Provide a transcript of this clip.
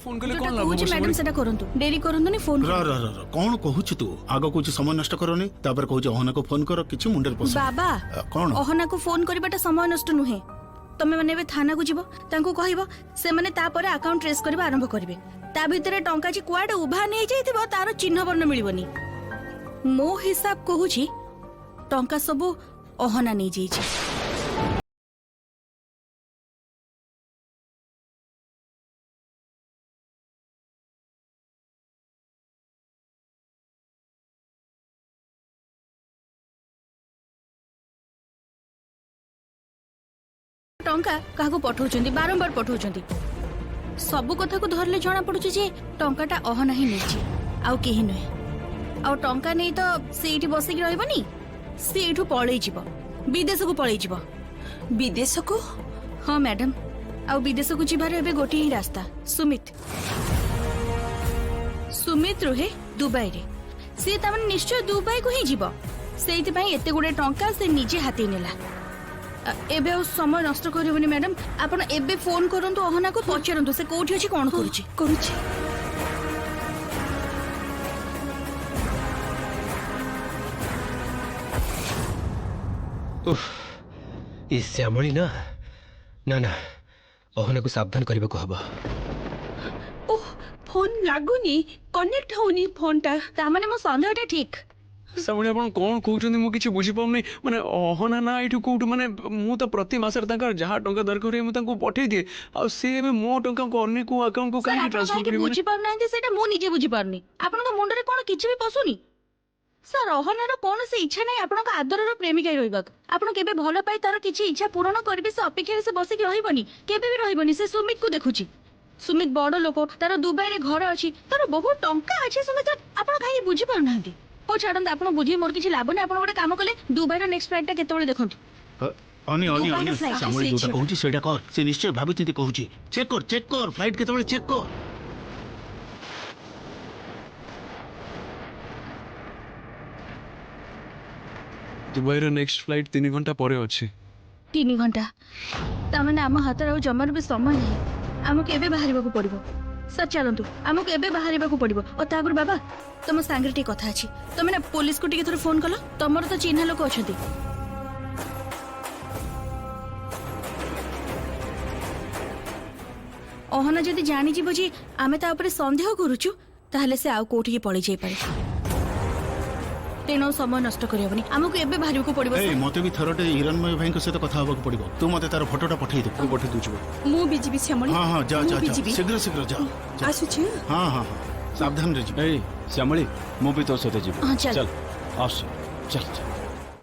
phone कले जोटा कोन लाभ कहूची मैडम सेटा करंतु डेरी करंतु नि फोन र र र र कौन कहूछु तू आगो कहूछु समय नष्ट करनी तापर कहूछु अहना को फोन कर किछि मुंडर पस बाबा कौन अहना को फोन करबाटा समय नष्ट नुहे तमे माने बे थाना को जीवो तांको कहिबो से माने ता परे अकाउंट ट्रेस करबा आरंभ करबे ता भितरे टंका जी कुआडे उभा नै जाइथिबो तार चिन्ह वर्ण मिलिबोनी मो हिसाब कहूची टंका सब अहना नै जाइछि टंका काहको पठाउछन्ती बारंबार पठाउछन्ती सब कथा को धरले जाना पड़ुछ जे टंकाटा अहना ही नेछि आउ केही नहे आउ टंका नै तो सेठी बसिक रहबनी सेठु पळै जिवो विदेश को पळै जिवो विदेश को हां मैडम आउ विदेश को जिबार एबे गोटी ही रास्ता सुमित सुमित रहे दुबई रे से तमन निश्चय दुबई को ही जिवो सेति पई एते गुडे टंका से निजे हाथी नेला एबे समय नष्ट करबनी मैडम आपण एबे फोन करंतु अहना को पचरंतु से कोठी अछि कोन करूची करूची उफ ये श्यामली ना ना ना अहना को सावधान करबा को हबा ओह फोन लागुनी कनेक्ट होनी फोन ता ता माने मो संदेहटा ठीक सामने आपण कोन कहउछन मु किछि बुझी पाउनी माने अहना ना एठु कोउठ माने मु त प्रति मासर तांकर जहा टंका दरकार मु तांको पठै दिए आ से में मो टंका को अन्य को अकाउंट को काहे ट्रांसफर करी बुझी पारनांती सेटा मो निजे बुझी पारनी आपण का मुंडरे कोन किछि भी पसुनी सर अहनार कौन से इच्छा नहीं आपण का आदरर प्रेमिका रहिबा आपण केबे भलो पाई तार किछि इच्छा पूर्ण करबे से अपेक्षा से बसी के रहिबनी केबे भी रहिबनी से सुमित को देखुची सुमित बड़ लोक तार दुबई रे घर अछि तार बहुत टंका अछि सुमित आपण काहे बुझी पारनांती ओ छाडन आपण बुझी मोर किछि लाभ नै आपण गोटे काम कले दुबई रो नेक्स्ट फ्लाइट ता केतबेले देखंतु अनि अनि दुबई अनि रो flight सामळे आसी जोटा कहूची सेटा कर से निश्चय भाबी चिंती कहूची चेक कर फ्लाइट केतबेले चेक कर दुबई रो नेक्स्ट फ्लाइट 3 घंटा परे अछि 3 घंटा ता माने हम हाथ रो जमर भी समय नहीं हमको एबे बाहरिबा को पड़िबो सर चलंतु हमको एबे बाहरिबा को पड़िबो ओ तागर बाबा तुम सांगरे टी कथा अछि तमे ना पुलिस को टिके थोर फोन कलो तमर तो चिन्हा लोक अछंती ओहना जदी जानि जीवो जी आमे ता ऊपर संदेह करूछु ताहले से आउ कोठी के पळि जाई पारे तेनो समय नष्ट करियबनी हमको एबे बाहरिबा को पड़िबो ए मते भी थरटे हिरणमय भाई के साथ कथा होबा को पड़िबो तू मते तार फोटोटा पठै दे पठै दूछु मु बिजिबी श्यामली हां हां जा जा जा बिजिबी शीघ्र शीघ्र जा आसुची हां हां सावधान रे जी ए श्यामली मु भी तो सहित जीव हां चल चल आस चल चल